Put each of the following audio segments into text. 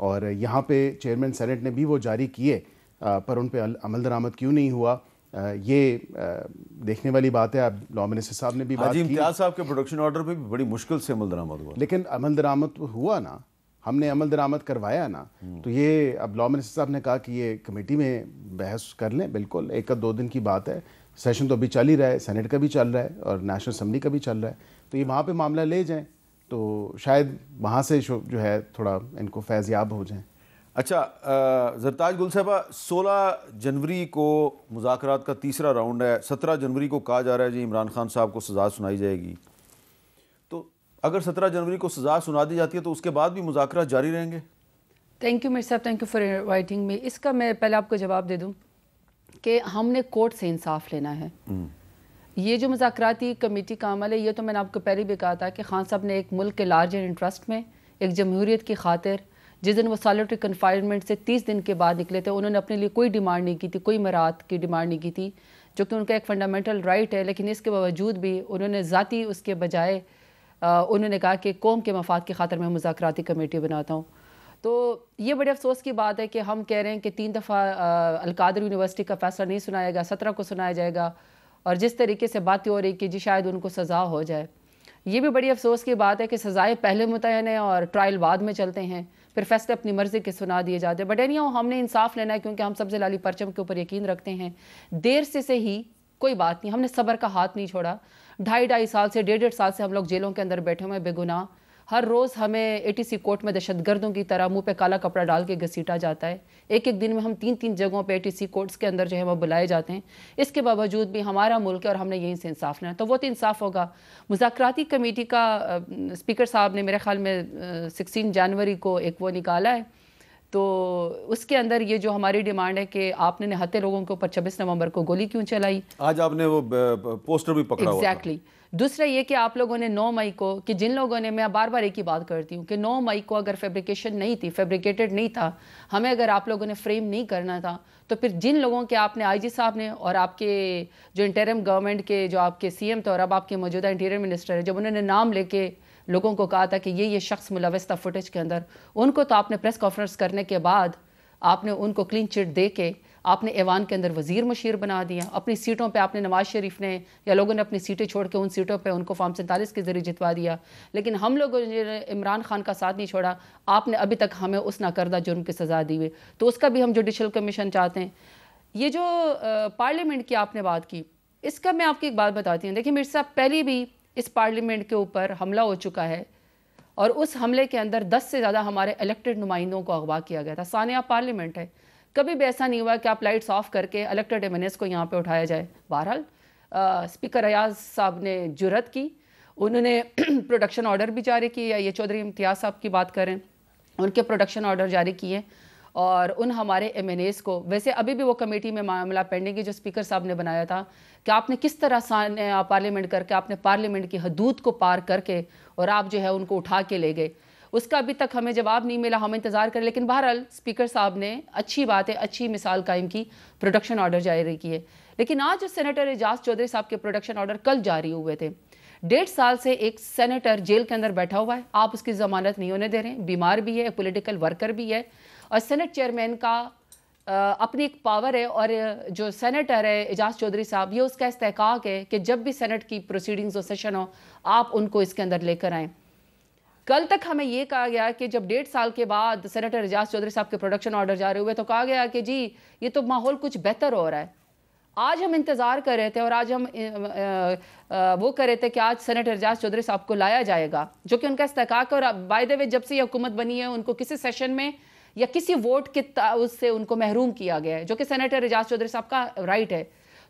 اور یہاں پہ چیئرمین سینٹ نے بھی وہ جاری کیے پر ان پہ عمل درآمد کیوں نہیں ہوا، یہ دیکھنے والی بات ہے. اب لاء منسٹر صاحب نے بھی بات کی، امتیاز صاحب کے پروڈکشن آرڈر پہ بھی بڑی مشکل سے عمل درآمد ہوا، لیکن عمل درآمد ہوا نا، ہم نے عمل درآمد کروایا نا. تو یہ اب لاء منسٹر صاحب نے کہا کہ یہ کمیٹی میں بحث کر لیں. بالکل 1-2 دن کی بات ہے، سیشن تو ابھی چل ہی رہا ہے، سینٹ کا بھی چل رہا ہے اور نیشنل اسمبلی کا بھی چل رہا ہے. تو یہ وہاں پہ معاملہ لے جائیں تو شاید وہاں سے جو ہے تھوڑا ان کو فیض یاب ہو جائیں. اچھا زرتاج گل صاحبہ، 16 جنوری کو مذاکرات کا تیسرا راؤنڈ ہے. 17 جنوری کو کہا جا رہا ہے جی عمران خان صاحب کو سزا سنائی جائے گی. تو اگر 17 جنوری کو سزا سنا دی جاتی ہے تو اس کے بعد بھی مذاکرات جاری رہیں گے؟ تھینک یو میر صاحب، thank you for inviting me. اس کا میں پہلے آپ کو جواب دے دوں کہ ہم نے کورٹ سے انصاف لینا ہے. یہ جو مذاکراتی کمیٹی کا عمل ہے، یہ تو میں نے آپ کو پہلے بھی کہا تھا کہ خان صاحب نے ایک ملک کے لارجر انٹرسٹ میں، ایک جمہوریت کی خاطر، جس دن وہ سالٹری کنفائنمنٹ سے 30 دن کے بعد نکلے تھے، انہوں نے اپنے لیے کوئی ڈیمانڈ نہیں کی تھی، کوئی مراعات کی ڈیمانڈ نہیں کی تھی، جو کہ ان کا ایک فنڈامنٹل رائٹ ہے. لیکن اس کے باوجود بھی انہوں نے ذاتی اس کے بجائے انہوں نے کہا کہ قوم کے مفاد کی خاطر میں مذاکراتی کمیٹی بناتا ہوں. تو یہ بڑے افسوس کی بات ہے کہ ہم کہہ رہے ہیں کہ 3 دفعہ القادر یونیورسٹی کا فیصلہ نہیں سنایا گا، 17 کو سنایا جائے گا، اور جس طریقے سے باتیں ہو رہی کہ جی شاید ان کو سزا ہو جائے. یہ بھی بڑی افسوس کی بات ہے کہ سزائیں پہلے متعین ہیں اور ٹرائل بعد میں چلتے ہیں، پھر فیصلے اپنی مرضی کے سنا دیے جاتے ہیں. بٹ اینی ہم نے انصاف لینا ہے کیونکہ ہم سب سے لالی پرچم کے اوپر یقین رکھتے ہیں. دیر سے ہی کوئی بات نہیں، ہم نے صبر کا ہاتھ نہیں چھوڑا. 2.5 سال سے 1.5 سال سے ہم لوگ جیلوں کے اندر بیٹھے ہوئے بے گناہ. ہر روز ہمیں ATC کورٹ میں دہشت گردوں کی طرح منہ پہ کالا کپڑا ڈال کے گھسیٹا جاتا ہے. ایک دن میں ہم 3 جگہوں پہ ATC کورٹس کے اندر جو ہے وہ بلائے جاتے ہیں. اس کے باوجود بھی ہمارا ملک ہے اور ہم نے یہیں سے انصاف لینا، تو وہ تو انصاف ہوگا. مذاکراتی کمیٹی کا اسپیکر صاحب نے میرے خیال میں 16 جنوری کو ایک وہ نکالا ہے. تو اس کے اندر یہ جو ہماری ڈیمانڈ ہے کہ آپ نے نہتے لوگوں کے اوپر 26 نومبر کو گولی کیوں چلائی. آج آپ نے وہ پوسٹر بھی پکڑا ہوا تھا. ایگزیکٹلی. دوسرا یہ کہ آپ لوگوں نے 9 مئی کو، کہ جن لوگوں نے، میں بار بار ایک ہی بات کرتی ہوں کہ 9 مئی کو اگر فیبریکیشن نہیں تھی، فیبریکیٹڈ نہیں تھا، ہمیں اگر آپ لوگوں نے فریم نہیں کرنا تھا، تو پھر جن لوگوں کے آپ نے IG صاحب نے اور آپ کے جو انٹرم گورنمنٹ کے جو آپ کے CM تھے اور اب آپ کے موجودہ انٹیریئر منسٹر ہے، جب انہوں نے نام لے کے لوگوں کو کہا تھا کہ یہ شخص ملوث تھا فوٹیج کے اندر، ان کو تو آپ نے پریس کانفرنس کرنے کے بعد آپ نے ان کو کلین چٹ دے کے آپ نے ایوان کے اندر وزیر مشیر بنا دیا. اپنی سیٹوں پہ آپ نے نواز شریف نے یا لوگوں نے اپنی سیٹیں چھوڑ کے ان سیٹوں پہ ان کو فارم 47 کے ذریعے جتوا دیا. لیکن ہم لوگوں نے عمران خان کا ساتھ نہیں چھوڑا. آپ نے ابھی تک ہمیں اس ناکردہ جرم کی سزا دی ہوئی، تو اس کا بھی ہم جوڈیشل کمیشن چاہتے ہیں. یہ جو پارلیمنٹ کی آپ نے بات کی، اس کا میں آپ کی ایک بات بتاتی ہوں. دیکھیں مرزا صاحب، پہلی بھی اس پارلیمنٹ کے اوپر حملہ ہو چکا ہے اور اس حملے کے اندر 10 سے زیادہ ہمارے الیکٹڈ نمائندوں کو اغوا کیا گیا تھا. سانحہ پارلیمنٹ ہے، کبھی بھی ایسا نہیں ہوا کہ آپ لائٹس آف کر کے الیکٹڈ MNAs کو یہاں پہ اٹھایا جائے. بہرحال اسپیکر ایاز صاحب نے جرأت کی، انہوں نے پروڈکشن آرڈر بھی جاری کی. یہ چودھری امتیاز صاحب کی بات کریں، ان کے پروڈکشن آرڈر جاری کیے اور ان ہمارے MNAs کو، ویسے ابھی بھی وہ کمیٹی میں معاملہ پینڈنگ ہے جو اسپیکر صاحب نے بنایا تھا کہ آپ نے کس طرح پارلیمنٹ کر کے آپ نے پارلیمنٹ کی حدود کو پار کر کے اور آپ جو ہے ان کو اٹھا کے لے گئے. اس کا ابھی تک ہمیں جواب نہیں ملا، ہم انتظار کریں. لیکن بہرحال اسپیکر صاحب نے اچھی بات ہے، اچھی مثال قائم کی، پروڈکشن آرڈر جاری کیے. لیکن آج جو سینیٹر اعجاز چودھری صاحب کے پروڈکشن آرڈر کل جاری ہوئے تھے. 1.5 سال سے ایک سینیٹر جیل کے اندر بیٹھا ہوا ہے، آپ اس کی ضمانت نہیں ہونے دے رہے ہیں. بیمار بھی ہے، پولیٹیکل ورکر بھی ہے، اور سینٹ چیئرمین کا اپنی ایک پاور ہے. اور جو سینیٹر ہے اعجاز چودھری صاحب، یہ اس کا استحقاق ہے کہ جب بھی سینٹ کی پروسیڈنگز و سیشن ہو، آپ ان کو اس کے اندر لے کر آئیں. کل تک ہمیں یہ کہا گیا کہ جب 1.5 سال کے بعد سینیٹر اعجاز چودھری صاحب کے پروڈکشن آرڈر جاری ہوئے تو کہا گیا کہ جی یہ تو ماحول کچھ بہتر ہو رہا ہے. آج ہم انتظار کر رہے تھے اور آج ہم وہ کر رہے تھے کہ آج سینیٹر اعجاز چودھری صاحب کو لایا جائے گا، جو کہ ان کا استحقاق ہے. اور بائی دی وے جب سے یہ حکومت بنی ہے ان کو کسی سیشن میں یا کسی ووٹ کے اس سے ان کو محروم کیا گیا ہے، جو کہ سینیٹر اعجاز چودھری صاحب کا رائٹ ہے.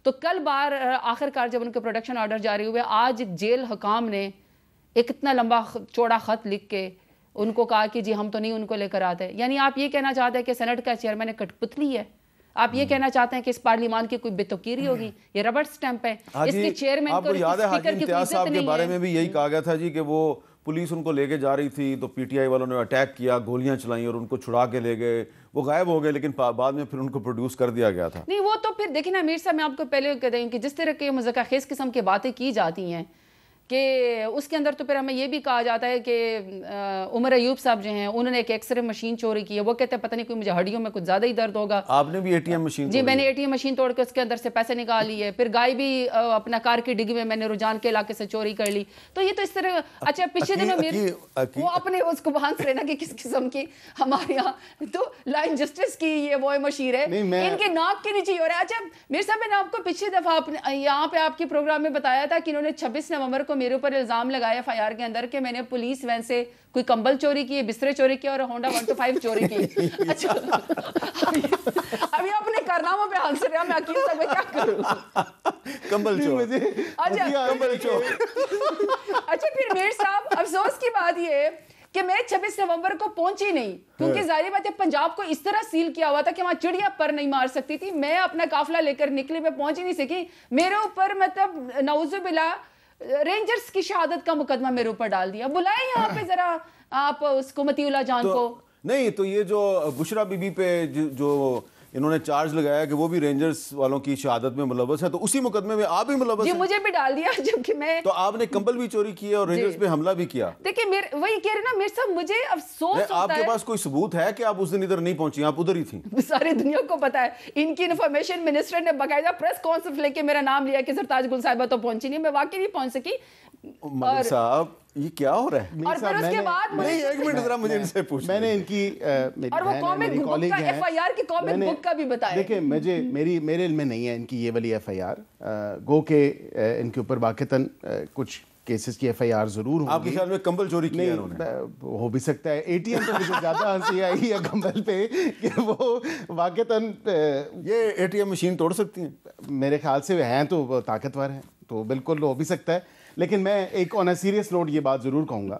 تو کل بار آخرکار جب ان کے پروڈکشن آرڈر جاری ہوئے، آج جیل حکام نے ایک اتنا لمبا چوڑا خط لکھ کے ان کو کہا کہ جی ہم تو نہیں ان کو لے کر آتے. یعنی آپ یہ کہنا چاہتے ہیں کہ سینٹ کا چیئرمین ایک کٹ پتلی ہے؟ آپ یہ کہنا چاہتے ہیں کہ اس پارلیمان کی کوئی بے توقیری ہوگی؟ یہ ربڑ سٹیمپ ہے. اس کے چیئرمین آپ کو یاد ہے حاجی امتیاز صاحب کے بارے میں بھی یہی کہا گیا تھا جی کہ وہ پولیس ان کو لے کے جا رہی تھی تو PTI والوں نے اٹیک کیا، گولیاں چلائیں اور ان کو چھڑا کے لے گئے. وہ غائب ہو گئے لیکن بعد میں پھر ان کو پروڈیوس کر دیا گیا تھا. نہیں وہ تو پھر دیکھیں نا امیر صاحب، میں آپ کو پہلے کہتے ہیں کہ جس طرح کے مذاکرہ خیز قسم کی باتیں کی جاتی ہیں کہ اس کے اندر تو پھر ہمیں یہ بھی کہا جاتا ہے کہ عمر ایوب صاحب جو ہیں انہوں نے ایک ایکس رے مشین چوری کی ہے, وہ کہتے ہیں پتہ نہیں کوئی مجھے ہڈیوں میں کچھ زیادہ ہی درد ہوگا. آپ نے بھی اے ٹی ایم مشین؟ جی میں نے اے ٹی ایم مشین توڑ کے اس کے اندر سے پیسے نکال لیے. پھر گائے بھی اپنا کار کی ڈگی میں نے رجحان کے علاقے سے چوری کر لی. تو یہ تو اس طرح. اچھا پچھلے دنوں وہ اپنے اس کو بہانس لینا کہ کس قسم کی ہمارے یہاں تو لائن جسٹس کی یہ وہ مشیر ہے, ان کے ناک کے نیچے ہو رہا ہے. اچھا میر صاحب میں نے آپ کو پچھلی دفعہ یہاں پہ آپ کے پروگرام میں بتایا تھا کہ انہوں نے 26 نومبر کو میرے اوپر الزام لگایا ایف آئی آر کے اندر کہ میں نے پولیس وین سے کوئی کمبل چوری کی, بسترے چوری کیا اور ہونڈا 125 چوری کی. اچھا ابھی اپنے کارناموں پہ ہنس رہے ہیں, میں عقیل صاحب کیا کروں؟ کمبل چور. اچھا پھر میر صاحب افسوس کی بات یہ ہے کہ میں 26 نومبر کو پہنچی نہیں, کیونکہ ظاہری بات ہے پنجاب کو اس طرح سیل کیا ہوا تھا کہ وہاں چڑیا پر نہیں مار سکتی تھی. میں اپنا قافلہ لے کر نکلی, میں پہنچ ہی نہیں سکی. میرے اوپر مطلب نعوذ باللہ رینجرز کی شہادت کا مقدمہ میرے اوپر ڈال دیا. بلائیں یہاں پہ ذرا آپ اس کو مطیع اللہ جان کو. نہیں تو یہ جو بشرا بی بی پہ جو انہوں نے چارج لگایا کہ وہ بھی رینجرز والوں کی شہادت میں ملوث ہے, تو اسی مقدمے میں آپ بھی ملوث ہیں. جی مجھے بھی ڈال دیا, جبکہ میں تو آپ نے کمبل بھی چوری کی ہے اور رینجرز پہ حملہ بھی کیا. دیکھیں وہی کہہ رہے نا میر صاحب, مجھے افسوس ہوتا ہے. آپ کے پاس کوئی ثبوت ہے کہ آپ اس دن ادھر نہیں پہنچی, آپ ادھر ہی تھیں؟ ساری دنیا کو پتا ہے. ان کی انفارمیشن منسٹر نے باقاعدہ پریس کانفرنس لے کے میرا نام لیا کہ سرتاج گل صاحبہ تو پہنچی نہیں. میں واقعی نہیں پہنچ سکی. ملک صاحب یہ کیا ہو رہا ہے؟ اور پھر اس کے بعد نہیں ایک منٹ ذرا مجھے ان سے پوچھنا, میں نے ان کی اور وہ کامنٹ بک کا ایف آئی آر کی کامنٹ بک کا بھی بتایا. دیکھیں میرے علم میں نہیں ہے ان کی یہ والی ایف آئی آر, گو کہ ان کے اوپر واقعتاً کچھ کیسز کی ایف آئی آر ضرور ہوگی. آپ کے خیال میں کمبل چوری کی ہے انہوں نے؟ ہو بھی سکتا ہے. اے ٹی ایم پہ مجھے زیادہ ہنسی آئی ہے کمبل پہ کہ وہ واقعتاً یہ اے ٹی ایم مشین توڑ سکتی ہیں. میرے خیال سے ہیں تو وہ طاقتور ہیں, تو بالکل ہو بھی سکتا ہے. لیکن میں ایک آن اے سیریس نوٹ یہ بات ضرور کہوں گا,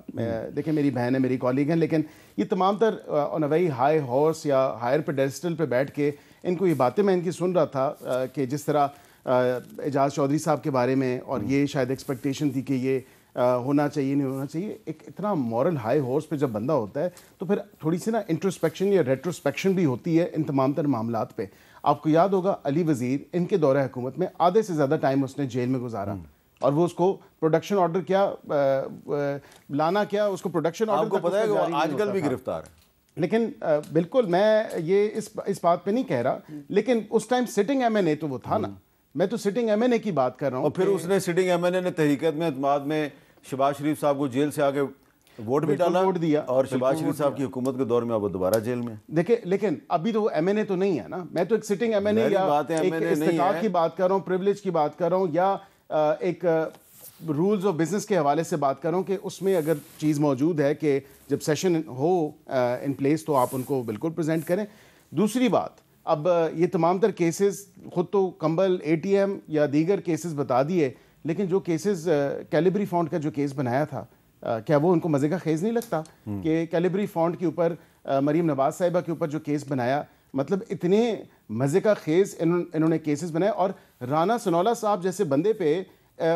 دیکھیں میری بہن ہے, میری کالیگ ہیں, لیکن یہ تمام تر آن اے ویری ہائی ہارس یا ہائر پیڈیسٹل پہ بیٹھ کے ان کو یہ باتیں میں ان کی سن رہا تھا کہ جس طرح اعجاز چودھری صاحب کے بارے میں, اور یہ شاید ایکسپیکٹیشن تھی کہ یہ ہونا چاہیے نہیں ہونا چاہیے. ایک اتنا مورل ہائی ہارس پہ جب بندہ ہوتا ہے تو پھر تھوڑی سی نا انٹروسپیکشن یا ریٹروسپیکشن بھی ہوتی ہے ان تمام تر معاملات پہ. آپ کو یاد ہوگا علی وزیر ان کے دورہ حکومت میں آدھے سے زیادہ ٹائم اس نے جیل میں گزارا, اور وہ اس کو پروڈکشن آرڈر کیا لانا کیا اس کو پروڈکشن آرڈر, آپ کو پتہ ہے کہ وہ آج کل بھی گرفتار ہے. لیکن بالکل میں یہ اس بات پہ نہیں کہہ رہا, لیکن اس ٹائم سٹنگ ایم این اے تو وہ تھا نا. میں تو سٹنگ ایم این اے کی بات کر رہا ہوں. اور پھر اس نے سٹنگ ایم این اے نے تحریک اعتماد میں شہباز شریف صاحب کو جیل سے آگے ووٹ بھی ڈالا, ووٹ دیا, اور شہباز شریف صاحب کی حکومت کے دور میں اب وہ دوبارہ جیل میں. دیکھیں لیکن ابھی تو وہ ایم این اے تو نہیں ہے نا. میں تو ایک سٹنگ ایم این اے یا ایک استحقاق کی بات کر رہا ہوں, پریولیج کی بات کر رہا ہوں, یا ایک رولز آف بزنس کے حوالے سے بات کر رہا ہوں کہ اس میں اگر چیز موجود ہے کہ جب سیشن ہو ان پلیس تو آپ ان کو بالکل پریزنٹ کریں. دوسری بات, اب یہ تمام تر کیسز خود تو کمبل اے ٹی ایم یا دیگر کیسز بتا دیے, لیکن جو کیسز کیلیبری فونٹ کا جو کیس بنایا تھا, کیا وہ ان کو مزے کا خیز نہیں لگتا کہ کیلیبری فونٹ کے اوپر مریم نواز صاحبہ کے اوپر جو کیس بنایا, مطلب اتنے مزے کا خیز انہوں نے کیسز بنائے, اور رانا سنولا صاحب جیسے بندے پہ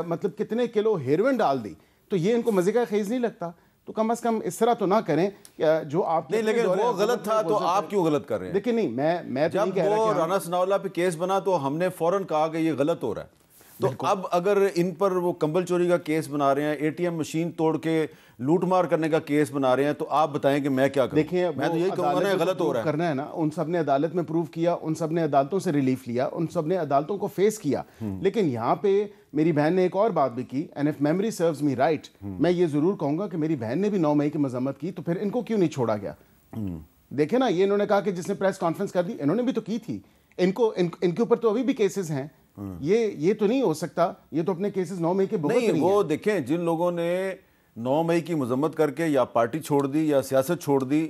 مطلب کتنے کلو ہیروئن ڈال دی, تو یہ ان کو مزے کا خیز نہیں لگتا. تو کم از کم اس طرح تو نہ کریں جو آپ نہیں, لیکن وہ غلط تھا تو آپ کیوں غلط کر رہے ہیں؟ دیکھیں نہیں, میں تو نہیں کہہ رہا جب وہ کہ رانا ثناءاللہ پہ کیس بنا تو ہم نے فوراً کہا کہ یہ غلط ہو رہا ہے. تو اب اگر ان پر وہ کمبل چوری کا کیس بنا رہے ہیں, اے ٹی ایم مشین توڑ کے لوٹ مار کرنے کا کیس بنا رہے ہیں, تو آپ بتائیں کہ میں کیا کروں؟ دیکھیں میں تو یہی کہوں گا نا غلط ہو رہا ہے. کرنا ہے نا, ان سب نے عدالت میں پروف کیا, ان سب نے عدالتوں سے ریلیف لیا, ان سب نے عدالتوں کو فیس کیا. لیکن یہاں پہ میری بہن نے ایک اور بات بھی کی, and if memory serves me right, میں یہ ضرور کہوں گا کہ میری بہن نے بھی 9 مئی کی مذمت کی, تو پھر ان کو کیوں نہیں چھوڑا گیا؟ دیکھیں نا, یہ انہوں نے کہا کہ جس نے پریس کانفرنس کر دی, انہوں نے بھی تو کی تھی. ان کے اوپر تو ابھی بھی کیسز ہیں. یہ تو نہیں ہو سکتا, یہ تو اپنے کیسز 9 مئی کے بہت نہیں. وہ دیکھیں جن لوگوں نے 9 مئی کی مذمت کر کے یا پارٹی چھوڑ دی یا سیاست چھوڑ دی,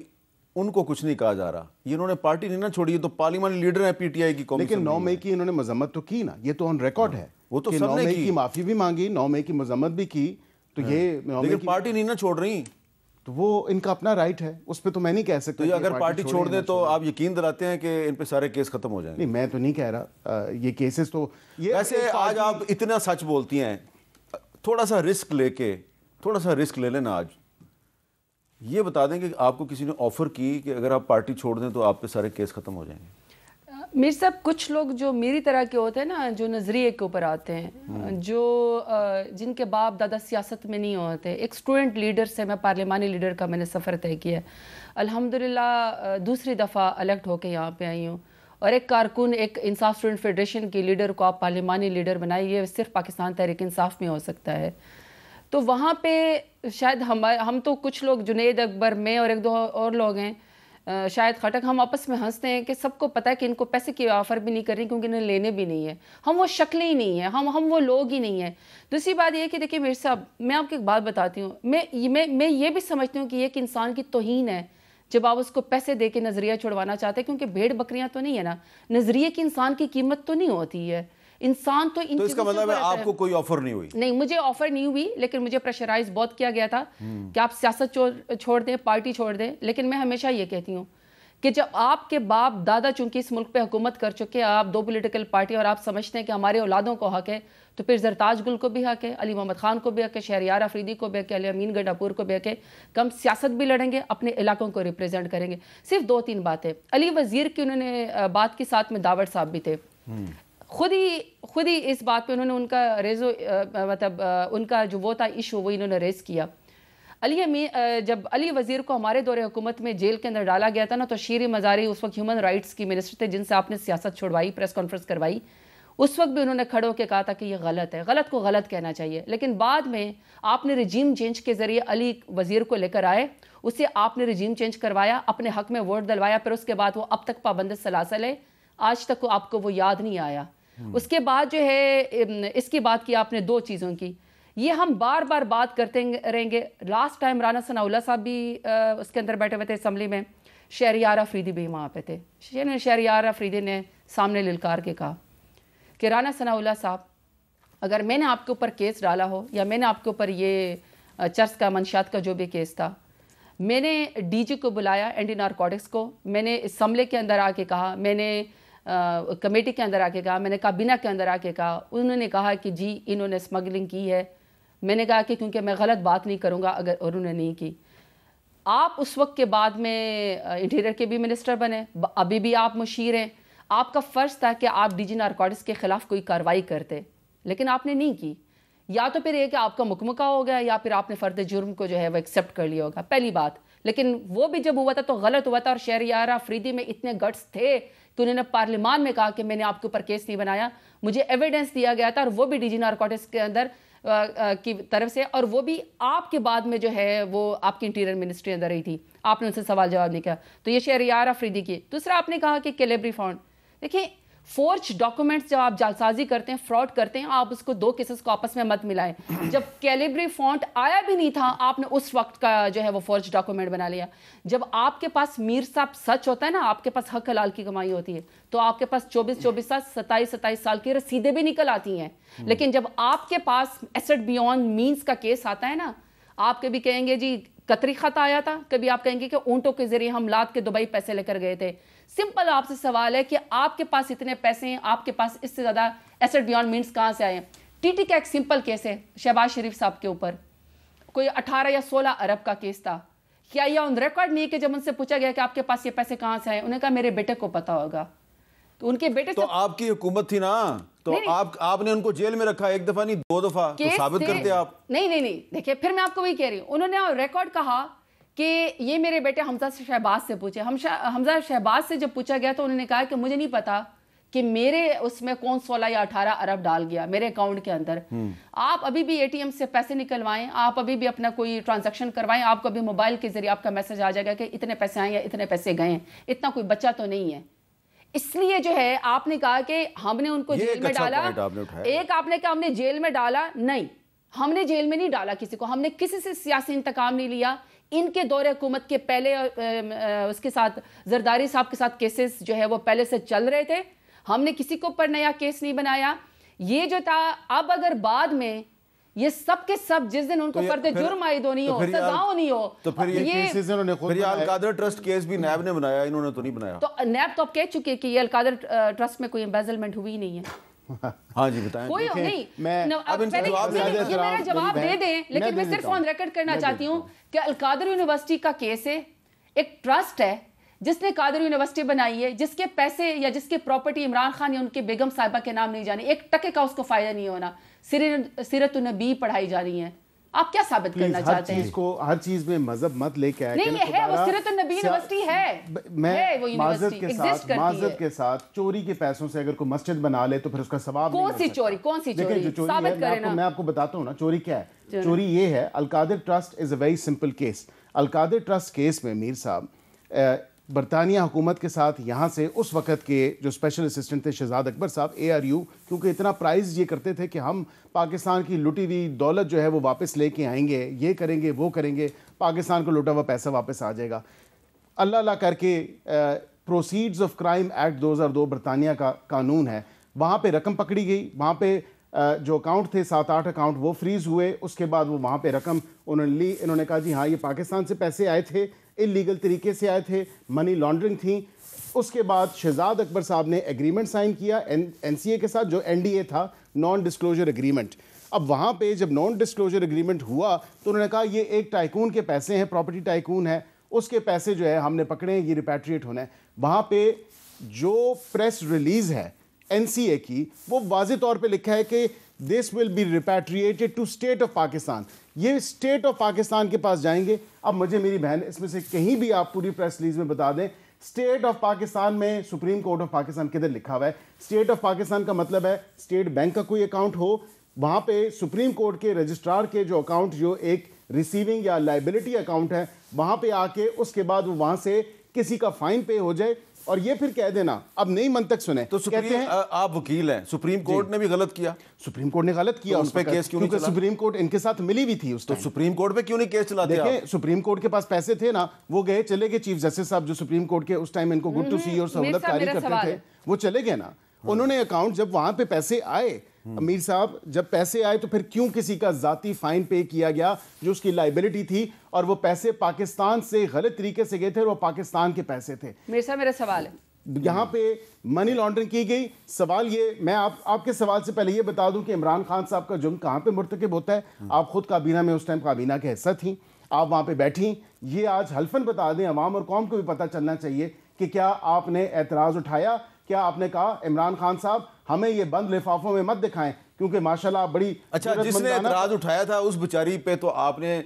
ان کو کچھ نہیں کہا جا رہا. یہ انہوں نے پارٹی نہیں نہ چھوڑی, یہ تو پارلیمانی لیڈر ہیں پی ٹی آئی کی قومی. لیکن 9 مئی کی انہوں نے مذمت تو کی نا, یہ تو آن ریکارڈ ہے. وہ تو 9 مئی کی معافی بھی مانگی, 9 مئی کی مذمت بھی کی, تو یہ لیکن پارٹی نہیں نہ چھوڑ رہی, تو وہ ان کا اپنا رائٹ ہے, اس پہ تو میں نہیں کہہ سکتا. تو اگر پارٹی چھوڑ دیں تو آپ یقین دلاتے ہیں کہ ان پہ سارے کیس ختم ہو جائیں گے؟ نہیں, میں تو نہیں کہہ رہا, یہ کیسز تو ویسے آج آپ اتنا سچ بولتی ہیں, تھوڑا سا رسک لے لینا. آج یہ بتا دیں کہ آپ کو کسی نے آفر کی کہ اگر آپ پارٹی چھوڑ دیں تو آپ پہ سارے کیس ختم ہو جائیں گے. میر صاحب کچھ لوگ جو میری طرح کے ہوتے ہیں نا، جو نظریے کے اوپر آتے ہیں، جو جن کے باپ دادا سیاست میں نہیں ہوتے، ایک اسٹوڈنٹ لیڈر سے میں پارلیمانی لیڈر کا میں نے سفر طے کیا ہے، الحمدللہ دوسری دفعہ الیکٹ ہو کے یہاں پہ آئی ہوں، اور ایک کارکن، ایک انصاف اسٹوڈنٹ فیڈریشن کی لیڈر کو آپ پارلیمانی لیڈر بنائیے، یہ صرف پاکستان تحریک انصاف میں ہو سکتا ہے۔ تو وہاں پہ شاید ہم تو کچھ لوگ، جنید اکبر، میں اور ایک دو اور لوگ ہیں، شاید خٹک، ہم آپس میں ہنستے ہیں کہ سب کو پتہ ہے کہ ان کو پیسے کی آفر بھی نہیں کر رہی کیونکہ انہیں لینے بھی نہیں ہے، ہم وہ شکلیں ہی نہیں ہیں، ہم وہ لوگ ہی نہیں ہیں۔ دوسری بات یہ ہے کہ دیکھیں میر صاحب، میں آپ کو ایک بات بتاتی ہوں، میں یہ بھی سمجھتی ہوں کہ یہ ایک انسان کی توہین ہے جب آپ اس کو پیسے دے کے نظریہ چھڑوانا چاہتے ہیں، کیونکہ بھیڑ بکریاں تو نہیں ہے نا، نظریے کی انسان کی قیمت تو نہیں ہوتی ہے، انسان تو ان تو اس کا مطلب ہے آپ کو کوئی آفر نہیں ہوئی؟ نہیں، مجھے آفر نہیں ہوئی، لیکن مجھے پریشرائز بہت کیا گیا تھا کہ آپ سیاست چھوڑ دیں، پارٹی چھوڑ دیں، لیکن میں ہمیشہ یہ کہتی ہوں کہ جب آپ کے باپ دادا چونکہ اس ملک پہ حکومت کر چکے، آپ دو پولیٹیکل پارٹی، اور آپ سمجھتے ہیں کہ ہمارے اولادوں کو حق ہے، تو پھر زرتاج گل کو بھی حق ہے، علی محمد خان کو بھی حق ہے، شہریار افریدی کو بھی حق ہے، علی امین گنڈاپور کو بھی حق ہے، کم سیاست بھی لڑیں گے، اپنے علاقوں کو ریپریزنٹ کریں گے۔ صرف 2-3 باتیں، علی وزیر کی انہوں نے بات کی، ساتھ میں داوڑ صاحب بھی تھے، خود ہی اس بات پہ انہوں نے ان کا مطلب ان کا جو وہ تھا ایشو، وہ انہوں نے ریز کیا۔ جب علی وزیر کو ہمارے دور حکومت میں جیل کے اندر ڈالا گیا تھا نا، تو شیر مزاری اس وقت ہیومن رائٹس کی منسٹر تھے، جن سے آپ نے سیاست چھڑوائی، پریس کانفرنس کروائی، اس وقت بھی انہوں نے کھڑے ہو کے کہا تھا کہ یہ غلط ہے، غلط کو غلط کہنا چاہیے، لیکن بعد میں آپ نے رجیم چینج کے ذریعے علی وزیر کو لے کر آئے، اسے آپ نے رجیم چینج کروایا، اپنے حق میں ووٹ دلوایا، پھر اس کے بعد وہ اب تک پابند سلاسل ہے، آج تک آپ کو وہ یاد نہیں آیا۔ اس کے بعد جو ہے اس کی بات کی آپ نے 2 چیزوں کی، یہ ہم بار بار بات کرتے رہیں گے۔ لاسٹ ٹائم رانا ثناء اللہ صاحب بھی اس کے اندر بیٹھے ہوئے تھے اسمبلی میں، شہریار افریدی بھی وہاں پہ تھے، شہریار افریدی نے سامنے للکار کے کہا کہ رانا ثناء اللہ صاحب، اگر میں نے آپ کے اوپر کیس ڈالا ہو، یا میں نے آپ کے اوپر یہ چرس کا منشیات کا جو بھی کیس تھا، میں نے ڈی جی کو بلایا، اینٹی نارکوٹکس کو، میں نے اسمبلی کے اندر آ کے کہا، میں نے کمیٹی کے اندر آ کے کہا، میں نے کابینہ کے اندر آ کے کہا، انہوں نے کہا کہ جی انہوں نے اسمگلنگ کی ہے، میں نے کہا کہ کیونکہ میں غلط بات نہیں کروں گا اگر انہوں نے نہیں کی۔ آپ اس وقت کے بعد میں انٹیریئر کے بھی منسٹر بنے، ابھی بھی آپ مشیر ہیں، آپ کا فرض تھا کہ آپ ڈی جی نارکوٹکس کے خلاف کوئی کارروائی کرتے، لیکن آپ نے نہیں کی۔ یا تو پھر یہ کہ آپ کا مکمکہ ہو گیا، یا پھر آپ نے فرد جرم کو جو ہے وہ ایکسیپٹ کر لیا ہوگا، پہلی بات۔ لیکن وہ بھی جب ہوا تھا تو غلط ہوا تھا، اور شہریار افریدی میں اتنے گٹس تھے کہ انہوں نے پارلیمان میں کہا کہ میں نے آپ کے اوپر کیس نہیں بنایا، مجھے ایویڈنس دیا گیا تھا، اور وہ بھی ڈی جی نارکوٹکس کے اندر کی طرف سے، اور وہ بھی آپ کے بعد میں جو ہے وہ آپ کی انٹیریئر منسٹری اندر رہی تھی، آپ نے ان سے سوال جواب نہیں کیا۔ تو یہ شہریار افریدی کی۔ دوسرا آپ نے کہا کہ کیلیبری فنڈ، دیکھیں فورج ڈاکومنٹس جب آپ جعلسازی کرتے ہیں، فراڈ کرتے ہیں، آپ اس کو 2 کیسز کو آپس میں مت ملائیں۔ جب کیلیبری فونٹ آیا بھی نہیں تھا، آپ نے اس وقت کا جو ہے وہ فورج ڈاکومنٹ بنا لیا۔ جب آپ کے پاس میر صاحب سچ ہوتا ہے نا، آپ کے پاس حق حلال کی کمائی ہوتی ہے، تو آپ کے پاس 24 سال 27 سال کی رسیدیں بھی نکل آتی ہیں۔ لیکن جب آپ کے پاس ایسٹ بیونڈ مینز کا کیس آتا ہے نا، آپ کبھی کہیں گے جی قطری خط آیا تھا، کبھی آپ کہیں گے کہ اونٹوں کے ذریعے ہم لاد کے دبئی پیسے لے کر گئے تھے۔ سمپل آپ سے سوال ہے کہ آپ کے پاس اتنے پیسے ہیں، آپ کے پاس اس سے زیادہ ایسٹ بیونڈ مینز کہاں سے آئے ہیں؟ ٹی ٹی کا ایک سمپل کیس ہے شہباز شریف صاحب کے اوپر، کوئی 18 یا 16 ارب کا کیس تھا۔ کیا یہ آن ریکارڈ نہیں کہ جب ان سے پوچھا گیا کہ آپ کے پاس یہ پیسے کہاں سے آئے، انہوں نے کہا میرے بیٹے کو پتا ہوگا۔ تو ان کے بیٹے تو آپ کی حکومت تھی نا، تو آپ نے ان کو جیل میں رکھا، 1 دفعہ نہیں 2 دفعہ، تو ثابت کرتے آپ۔ نہیں دیکھیں، پھر میں آپ کو وہی کہہ رہی ہوں، انہوں نے ریکارڈ کہا کہ یہ میرے بیٹے حمزہ شہباز سے پوچھے۔ حمزہ شہباز سے جب پوچھا گیا تو انہوں نے کہا کہ مجھے نہیں پتا کہ میرے اس میں کون 16 یا 18 ارب ڈال گیا میرے اکاؤنٹ کے اندر۔ آپ ابھی بھی اے ٹی ایم سے پیسے نکلوائیں، آپ ابھی بھی اپنا کوئی ٹرانزیکشن کروائیں، آپ کو ابھی موبائل کے ذریعے آپ کا میسج آ جائے گا کہ اتنے پیسے آئیں یا اتنے پیسے گئے ہیں، اتنا کوئی بچہ تو نہیں ہے۔ اس لیے جو ہے آپ نے کہا کہ ہم نے ان کو جیل میں ڈالا، ایک آپ نے کہا ہم نے جیل میں ڈالا، نہیں، ہم نے جیل میں نہیں ڈالا کسی کو، ہم نے کسی سے سیاسی انتقام نہیں لیا۔ ان کے دور حکومت کے پہلے اس کے ساتھ زرداری صاحب کے ساتھ کیسز جو ہے وہ پہلے سے چل رہے تھے، ہم نے کسی کو پر نیا کیس نہیں بنایا۔ یہ جو تھا، اب اگر بعد میں یہ سب کے سب جس دن ان کو فرد جرم عائد ہونی ہو، سزا ہونی ہو، تو پھر یہ القادر ٹرسٹ کیس بھی نیب نے بنایا، انہوں نے تو نہیں بنایا۔ تو نیب تو اب کہہ چکے کہ یہ القادر ٹرسٹ میں کوئی امبیزلمنٹ ہوئی نہیں ہے۔ ہاں جی بتائیں۔ کوئی نہیں، یہ میرا جواب دے دیں، لیکن میں صرف آن ریکارڈ کرنا چاہتی ہوں کہ القادر یونیورسٹی کا کیس ہے، ایک ٹرسٹ ہے جس نے قادر یونیورسٹی بنائی ہے, جس کے پیسے یا جس کے پراپرٹی عمران خان یا ان کے بیگم صاحبہ کے نام نہیں جانی, 1 ٹکے کا اس کو فائدہ نہیں ہونا, سیرت النبی پڑھائی جا رہی ہیں, آپ کیا ثابت کرنا چاہتے ہیں؟ ہر چیز میں مذہب مت لے کے آئے. نہیں یہ ہے, وہ سیرت النبی یونیورسٹی ہے, میں معذرت کے ساتھ چوری کے پیسوں سے اگر کوئی مسجد بنا لے تو پھر اس کا ثواب کون سی چوری ثابت کریں نا. میں آپ کو بتاتا ہوں نا چوری کیا ہے. چوری یہ ہے, Al-Qadir trust is a very simple case. Al-Qadir trust case میں میر صاحب برطانیہ حکومت کے ساتھ یہاں سے اس وقت کے جو اسپیشل اسسٹنٹ تھے شہزاد اکبر صاحب ARU, کیونکہ اتنا پرائز یہ کرتے تھے کہ ہم پاکستان کی لٹی ہوئی دولت جو ہے وہ واپس لے کے آئیں گے, یہ کریں گے وہ کریں گے, پاکستان کو لوٹا ہوا پیسہ واپس آ جائے گا. اللہ کر کے پروسیڈز آف کرائم ایکٹ 2002 برطانیہ کا قانون ہے, وہاں پہ رقم پکڑی گئی, وہاں پہ جو اکاؤنٹ تھے 7-8 اکاؤنٹ وہ فریز ہوئے. اس کے بعد وہ وہاں پہ رقم انہوں نے لی, انہوں نے کہا جی ہاں یہ پاکستان سے پیسے آئے تھے, انلیگل طریقے سے آئے تھے, منی لانڈرنگ تھی. اس کے بعد شہزاد اکبر صاحب نے ایگریمنٹ سائن کیا NCA کے ساتھ, جو NDA تھا, نان ڈسکلوجر ایگریمنٹ. اب وہاں پہ جب نان ڈسکلوجر ایگریمنٹ ہوا تو انہوں نے کہا یہ ایک ٹائکون کے پیسے ہیں, پراپرٹی ٹائکون ہے, اس کے پیسے جو ہے ہم نے پکڑے ہیں, یہ ریپیٹریٹ ہونا ہے. وہاں پہ جو پریس ریلیز ہے NCA کی وہ واضح طور پہ لکھا ہے کہ this will be repatriated to state of Pakistan. یہ state of پاکستان کے پاس جائیں گے. اب مجھے میری بہن اس میں سے کہیں بھی آپ پوری پریس ریلیز میں بتا دیں state of پاکستان میں سپریم کورٹ آف پاکستان کدھر لکھا ہوا ہے. state of پاکستان کا مطلب ہے اسٹیٹ بینک کا کوئی اکاؤنٹ ہو, وہاں پہ سپریم کورٹ کے رجسٹرار کے جو اکاؤنٹ جو ایک ریسیونگ یا لائبلٹی اکاؤنٹ ہے وہاں پہ آ کے اس کے بعد وہ وہاں سے کسی کا فائن پے ہو جائے اور یہ پھر کہہ دینا. اب نئی منطق سنیں تو آپ وکیل ہیں, سپریم کورٹ نے بھی غلط کیا. سپریم کورٹ نے غلط کیا, اس پہ کیس کیوں نہیں چلا؟ سپریم کورٹ ان کے ساتھ ملی بھی تھی اس تو سپریم کورٹ پہ کیوں نہیں کیس چلاتے؟ دیکھیں سپریم کورٹ کے پاس پیسے تھے نا, وہ گئے چلے گئے چیف جسٹس صاحب جو سپریم کورٹ کے اس ٹائم ان کو گڈ ٹو سی اور سہولت کاری کرتے تھے, وہ چلے گئے نا. انہوں نے اکاؤنٹ جب وہاں پہ پیسے آئے امیر صاحب, جب پیسے آئے تو پھر کیوں کسی کا ذاتی فائن پے کیا گیا جو اس کی لائبلٹی تھی, اور وہ پیسے پاکستان سے غلط طریقے سے گئے تھے اور وہ پاکستان کے پیسے تھے. میرا سوال ہے, یہاں پہ منی لانڈرنگ کی گئی. سوال یہ, میں آپ کے سوال سے پہلے یہ بتا دوں کہ عمران خان صاحب کا جرم کہاں پہ مرتکب ہوتا ہے. آپ خود کابینہ میں اس ٹائم کابینہ کے حصہ تھیں, آپ وہاں پہ بیٹھیں. یہ آج حلفاً بتا دیں, عوام اور قوم کو بھی پتہ چلنا چاہیے کہ کیا آپ نے اعتراض اٹھایا, کیا آپ نے کہا عمران خان صاحب ہمیں یہ بند لفافوں میں مت دکھائیں کیونکہ ماشاءاللہ آپ بڑی. اچھا, جس نے اعتراض اٹھایا تھا اس بیچاری پہ تو آپ نے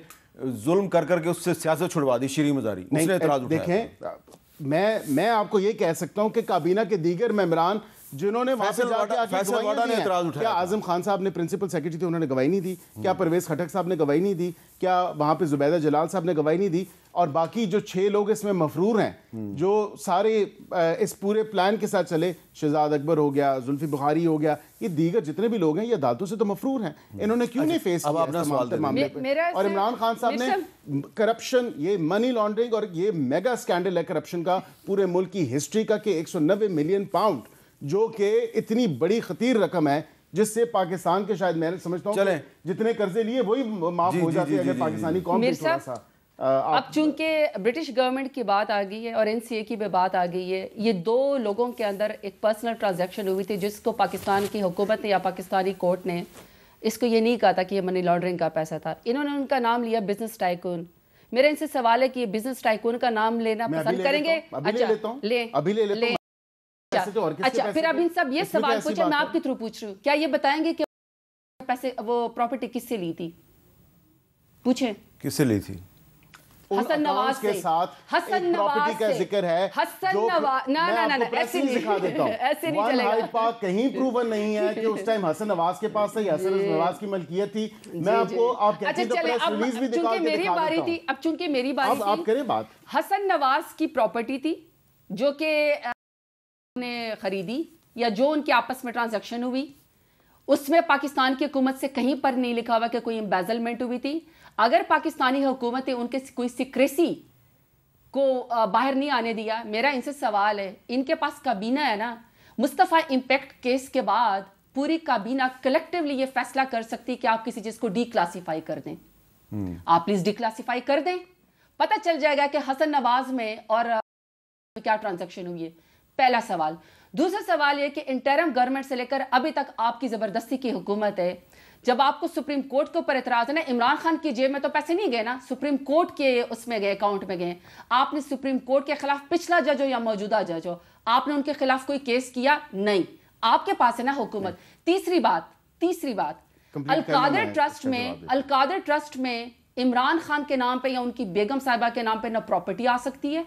ظلم کر کے اس سے سیاست چھڑوا دی, شیریں مزاری, اس نے اعتراض اٹھایا. دیکھیں میں آپ کو یہ کہہ سکتا ہوں کہ کابینہ کے دیگر ممبران جنہوں نے وہاں پہ جا کے گواہیاں دی ہیں, کیا اعظم خان صاحب نے پرنسپل سیکرٹری تھے انہوں نے گواہی نہیں دی, کیا پرویز خٹک صاحب نے گواہی نہیں دی, کیا وہاں پہ زبیدہ جلال صاحب نے گواہی نہیں دی, اور باقی جو 6 لوگ اس میں مفرور ہیں جو سارے اس پورے پلان کے ساتھ چلے, شہزاد اکبر ہو گیا, زلفی بخاری ہو گیا, یہ دیگر جتنے بھی لوگ ہیں یہ عدالتوں سے تو مفرور ہیں, انہوں نے کیوں نہیں فیس کیا اس معاملے پہ. اور عمران خان صاحب نے کرپشن, یہ منی لانڈرنگ اور یہ میگا سکینڈل ہے کرپشن کا پورے ملک کی ہسٹری کا, کہ 190 ملین پاؤنڈ جو کہ اتنی بڑی خطیر رقم ہے جس سے پاکستان کے شاید میں سمجھتا ہوں جتنے قرضے لیے وہی معاف ہو جاتے ہیں اگر پاکستانی قوم کو تھوڑا سا. اب چونکہ برٹش گورنمنٹ کی بات آ گئی ہے اور NCA کی بھی بات آ گئی ہے, یہ 2 لوگوں کے اندر ایک پرسنل ٹرانزیکشن ہوئی تھی جس کو پاکستان کی حکومت نے یا پاکستانی کورٹ نے اس کو یہ نہیں کہا تھا کہ یہ منی لانڈرنگ کا پیسہ تھا. انہوں نے ان کا نام لیا بزنس ٹائکون. میرا ان سے سوال ہے کہ یہ بزنس ٹائکون کا نام لینا پسند کریں گے؟ ابھی لے لیتا ہوں. اچھا پھر اب ان سب یہ سوال پوچھیں, میں آپ کے تھرو پوچھ رہی ہوں, کیا یہ بتائیں گے کہ پیسے وہ پراپرٹی کس سے لی تھی؟ پوچھیں کس سے لی تھی. حسن نواز کے ساتھ حسن نواز کا ذکر ہے. حسن نواز نا ایسے نہیں دکھا دیتا ہوں. ایسے نہیں چلے گا. پاک کہیں پروون نہیں ہے کہ اس ٹائم حسن نواز کے پاس تھا, حسن نواز کی ملکیت تھی. میں آپ کو آپ کہتے ہیں تو پریس ریلیز بھی دکھا دیتا ہوں. اب چونکہ میری باری تھی, آپ کریں بات. حسن نواز کی پراپرٹی تھی جو کہ نے خریدی یا جو ان کے آپس میں ٹرانزیکشن ہوئی, اس میں پاکستان کی حکومت سے کہیں پر نہیں لکھا ہوا کہ کوئی امبیزلمنٹ ہوئی تھی. اگر پاکستانی حکومت نے ان کے کوئی سیکریسی کو باہر نہیں آنے دیا, میرا ان سے سوال ہے, ان کے پاس کابینہ ہے نا, مصطفیٰ امپیکٹ کیس کے بعد پوری کابینہ کلیکٹیولی یہ فیصلہ کر سکتی کہ آپ کسی چیز کو ڈی کلاسیفائی کر دیں. آپ پلیز ڈی کلاسیفائی کر دیں, پتہ چل جائے گا کہ حسن نواز میں اور کیا ٹرانزیکشن ہوئی ہے. پہلا سوال. دوسرا سوال یہ کہ انٹرم گورنمنٹ سے لے کر ابھی تک آپ کی زبردستی کی حکومت ہے, جب آپ کو سپریم کورٹ کے اوپر اعتراض ہے نا, عمران خان کی جیب میں تو پیسے نہیں گئے نا, سپریم کورٹ کے اس میں گئے, اکاؤنٹ میں گئے. آپ نے سپریم کورٹ کے خلاف پچھلا جج ہو یا موجودہ جج ہو, آپ نے ان کے خلاف کوئی کیس کیا نہیں, آپ کے پاس ہے نا حکومت. تیسری بات القادر ٹرسٹ میں عمران خان کے نام پہ یا ان کی بیگم صاحبہ کے نام پہ نہ پراپرٹی آ سکتی ہے,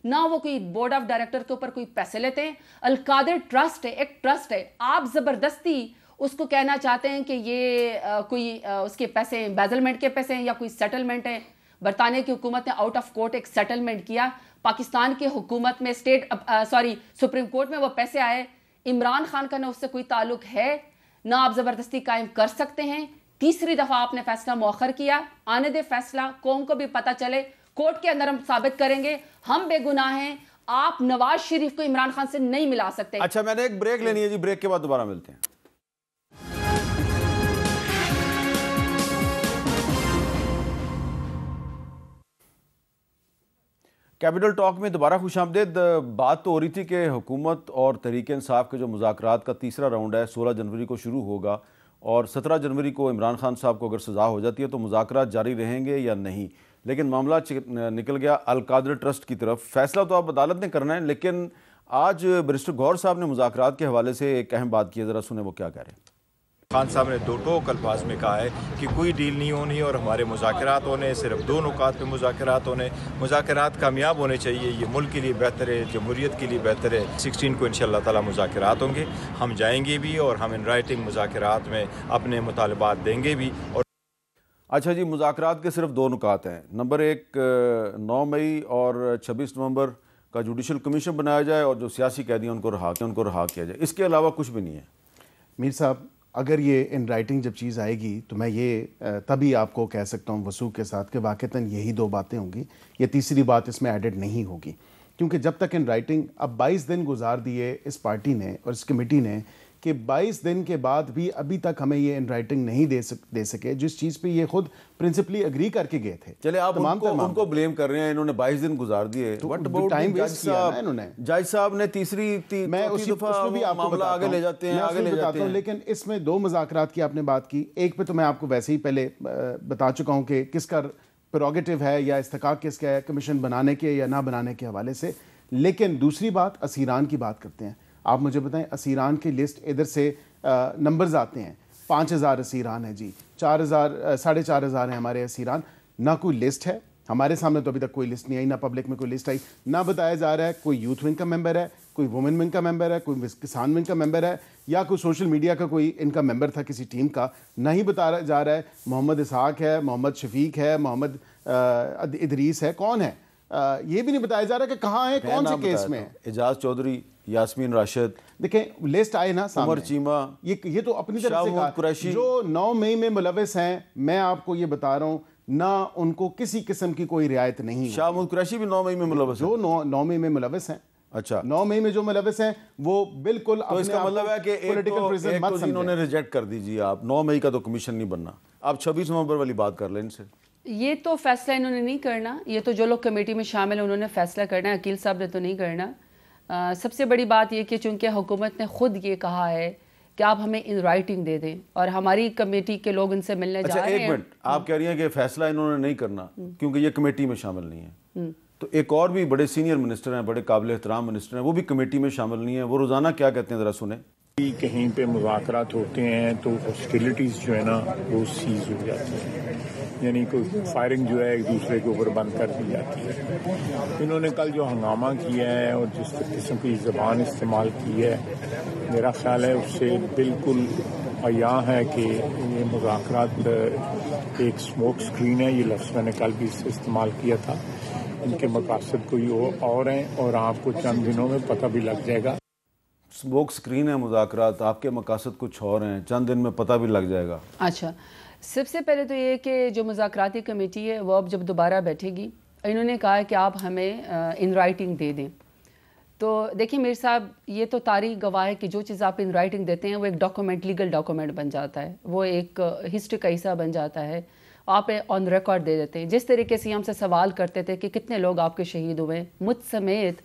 نہ وہ کوئی بورڈ آف ڈائریکٹر کے اوپر کوئی پیسے لیتے ہیں. القادر ٹرسٹ ہے, ایک ٹرسٹ ہے. آپ زبردستی اس کو کہنا چاہتے ہیں کہ یہ کوئی اس کے پیسے ایمبیزلمنٹ کے پیسے ہیں یا کوئی سیٹلمنٹ ہے. برطانیہ کی حکومت نے آؤٹ آف کورٹ ایک سیٹلمنٹ کیا, پاکستان کی حکومت میں سپریم کورٹ میں وہ پیسے آئے. عمران خان کا نہ اس سے کوئی تعلق ہے, نہ آپ زبردستی قائم کر سکتے ہیں. تیسری دفعہ آپ نے فیصلہ مؤخر کیا, آنے دے فیصلہ, قوم کو بھی پتہ چلے, کورٹ کے اندر ہم ثابت کریں گے ہم بے گناہ ہیں. آپ نواز شریف کو عمران خان سے نہیں ملا سکتے. اچھا, میں نے ایک بریک لینی ہے جی, بریک کے بعد دوبارہ ملتے ہیں. کیپٹل ٹاک میں دوبارہ خوش آمدید. بات تو ہو رہی تھی کہ حکومت اور تحریک انصاف کے جو مذاکرات کا تیسرا راؤنڈ ہے 16 جنوری کو شروع ہوگا, اور 17 جنوری کو عمران خان صاحب کو اگر سزا ہو جاتی ہے تو مذاکرات جاری رہیں گے یا نہیں. لیکن معاملہ نکل گیا القادر ٹرسٹ کی طرف. فیصلہ تو اب عدالت نے کرنا ہے, لیکن آج بیرسٹر گوہر صاحب نے مذاکرات کے حوالے سے ایک اہم بات کی ہے, ذرا سنیں وہ کیا کہہ رہے ہیں. خان صاحب نے دو ٹوک الفاظ میں کہا ہے کہ کوئی ڈیل نہیں ہونی اور ہمارے مذاکرات ہونے, صرف دو نکات پہ مذاکرات ہونے. مذاکرات کامیاب ہونے چاہیے, یہ ملک کے لیے بہتر ہے, جمہوریت کے لیے بہتر ہے. 16 کو انشاءاللہ تعالی مذاکرات ہوں گے, ہم جائیں گے بھی اور ہم ان رائٹنگ مذاکرات میں اپنے مطالبات دیں گے بھی. اور اچھا جی, مذاکرات کے صرف دو نکات ہیں. نمبر ایک, 9 مئی اور 26 نومبر کا جوڈیشل کمیشن بنایا جائے اور جو سیاسی قیدی ان کو رہا کیا جائے. اس کے علاوہ کچھ بھی نہیں ہے. میر صاحب, اگر یہ ان رائٹنگ جب چیز آئے گی تو میں یہ تبھی آپ کو کہہ سکتا ہوں وثوق کے ساتھ کہ واقعتاً یہی دو باتیں ہوں گی, یہ تیسری بات اس میں ایڈڈ نہیں ہوگی. کیونکہ جب تک ان رائٹنگ, اب 22 دن گزار دیے اس پارٹی نے اور اس کمیٹی نے کہ 22 دن کے بعد بھی ابھی تک ہمیں یہ ان رائٹنگ نہیں دے سکے, جس چیز پہ یہ خود پرنسپلی اگری کر کے گئے تھے. چلے آپ ان کو بلیم کر رہے ہیں, انہوں نے 22 دن گزار دیے. جج صاحب نے تیسری دفعہ معاملہ آگے لے جاتے ہیں. لیکن اس میں دو مذاکرات کی آپ نے بات کی, ایک پہ تو میں آپ کو ویسے ہی پہلے بتا چکا ہوں کہ کس کا پروگیٹو ہے یا استحقاق کس کا ہے, کمیشن بنانے کے یا نہ بنانے کے حوالے سے. لیکن دوسری بات, اسیران کی بات کرتے ہیں. آپ مجھے بتائیں, اسیران کی لسٹ ادھر سے نمبرز آتے ہیں, 5000 اسیران ہیں جی, 4,500 ہیں ہمارے اسیران. نہ کوئی لسٹ ہے ہمارے سامنے, تو ابھی تک کوئی لسٹ نہیں آئی, نہ پبلک میں کوئی لسٹ آئی, نہ بتایا جا رہا ہے کوئی یوتھ ونگ کا ممبر ہے, کوئی وومن ونگ کا ممبر ہے, کوئی کسان ونگ کا ممبر ہے, یا کوئی سوشل میڈیا کا کوئی ان کا ممبر تھا کسی ٹیم کا. نہ ہی بتایا جا رہا ہے محمد اسحاق ہے, محمد شفیق ہے, محمد ادریس ہے, کون ہے. یہ بھی نہیں بتایا جا رہا کہ کہاں ہے, کون سے کیس میں. اعجاز چودھری, یاسمین راشد, دیکھیں لسٹ آئے نا عمر چیمہ, یہ تو اپنی طرف سے کہا. جو 9 مئی میں ملوث ہیں, میں آپ کو یہ بتا رہا ہوں, نہ ان کو کسی قسم کی کوئی رعایت نہیں. شاہ محمود قریشی بھی 9 مئی میں ملوث ہیں, جو 9 مئی میں ملوث ہیں. اچھا, 9 مئی میں جو ملوث ہیں وہ بالکل, تو اس کا مطلب ہے کہ ایک تو انہوں نے ریجیکٹ کر دیجیے آپ, 9 مئی کا تو کمیشن نہیں بننا. آپ 26 نومبر والی بات کر لیں ان سے. یہ تو فیصلہ انہوں نے نہیں کرنا, یہ تو جو لوگ کمیٹی میں شامل ہیں انہوں نے فیصلہ کرنا ہے, عقیل صاحب نے تو نہیں کرنا. سب سے بڑی بات یہ کہ چونکہ حکومت نے خود یہ کہا ہے کہ آپ ہمیں ان رائٹنگ دے دیں, اور ہماری کمیٹی کے لوگ ان سے ملنے جا رہے ہیں. ایک منٹ, آپ کہہ رہی ہیں کہ فیصلہ انہوں نے نہیں کرنا کیونکہ یہ کمیٹی میں شامل نہیں ہے, تو ایک اور بھی بڑے سینئر منسٹر ہیں, بڑے قابل احترام منسٹر ہیں, وہ بھی کمیٹی میں شامل نہیں ہیں. وہ روزانہ کیا کہتے ہیں, ذرا سنیں. کہیں پہ مذاکرات ہوتے ہیں تو ہاسٹیلیٹیز جو ہے نا وہ سیز ہو جاتی ہیں, یعنی کوئی فائرنگ جو ہے ایک دوسرے کے اوپر بند کر دی جاتی ہے. انہوں نے کل جو ہنگامہ کیا ہے اور جس قسم کی زبان استعمال کی ہے, میرا خیال ہے اس سے بالکل عیاں ہے کہ یہ مذاکرات ایک سموک سکرین ہے. یہ لفظ میں نے کل بھی استعمال کیا تھا. ان کے مقاصد کوئی اور ہیں اور آپ کو چند دنوں میں پتہ بھی لگ جائے گا. سموک سکرین ہے مذاکرات, آپ کے مقاصد کچھ اور ہیں, چند دن میں پتہ بھی لگ جائے گا. اچھا, سب سے پہلے تو یہ کہ جو مذاکراتی کمیٹی ہے وہ اب جب دوبارہ بیٹھے گی, انہوں نے کہا کہ آپ ہمیں ان رائٹنگ دے دیں. تو دیکھیں میر صاحب, یہ تو تاریخ گواہ ہے کہ جو چیز آپ ان رائٹنگ دیتے ہیں وہ ایک ڈاکومنٹ, لیگل ڈاکومنٹ بن جاتا ہے, وہ ایک ہسٹری کا حصہ بن جاتا ہے. آپ آن ریکارڈ دے دیتے ہیں. جس طریقے سے ہم سے سوال کرتے تھے کہ کتنے لوگ آپ کے شہید ہوئے, مجھ سمیت